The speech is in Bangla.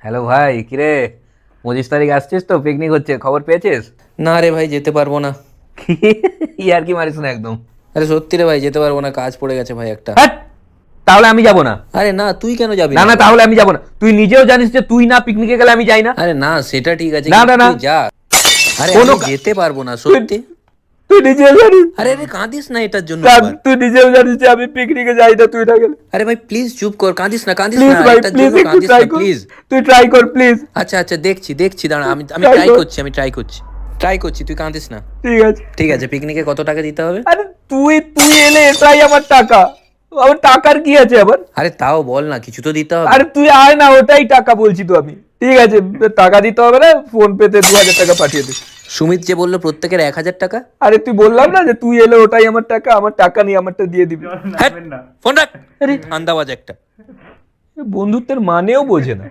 হ্যালো ভাই, কিরে 25 তারিখ আসছিস তো, পিকনিক হচ্ছে, খবর পেয়েছিস? না রে ভাই, যেতে পারবো না। কি ইয়ার কি মারিস না একদম। আরে সত্যি রে ভাই, যেতে পারবো না, কাজ পড়ে গেছে ভাই একটা। হ্যাট, তাহলে আমি যাব না। আরে না, তুই কেন যাবি না না না, ভাই? তাহলে আমি যাব না। তুই নিজেও জানিস যে তুই না পিকনিকে গেলে আমি যাই না। আরে না, সেটা ঠিক আছে, না কিন্তু না না, তুই যা। আরে কোনো আমি যেতে পারবো না তুই সত্যি। তুই নিজেও জানিস। আরে আরে কাঁদিস না এটার জন্য কারণ আবার। তুই নিজেও জানিস যে আমি পিকনিকে যাই না তুই না গেলে। আরে ভাই প্লিজ চুপ কর, কাঁদিস না, কাঁদিস প্লিজ না ভাই, এটার প্লিজ জন্য, একটু কাঁদিস ট্রাই না কর। প্লিজ। তুই ট্রাই কর প্লিজ। আচ্ছা আচ্ছা, দেখছি দেখছি, দাঁড়া, আমি আমি Try ট্রাই কর। করছি, ট্রাই করছি, তুই কাঁদিস না। ঠিক আছে। ঠিক আছে, পিকনিকে কত টাকা দিতে হবে? আরে তুই তুই এলে এটাই আমার টাকা। আমার টাকার কি আছে আবার? আরে তাও বল না, কিছু তো দিতে হবে। আরে তুই আয় না, ওটাই টাকা বলছি তো আমি। ঠিক আছে, টাকা দিতে হবে না, ফোন পেতে 2000 টাকা পাঠিয়ে দে। সুমিত যে বললো প্রত্যেকের 1,000 টাকা। আরে তুই বললাম না যে তুই এলে ওটাই আমার টাকা, আমার টাকা নিয়ে আমারটা দিয়ে দিবি। হ্যাট, ফোন রাখ। আরে আন্দাবাজ একটা। বন্ধুত্বের মানেও বোঝে না।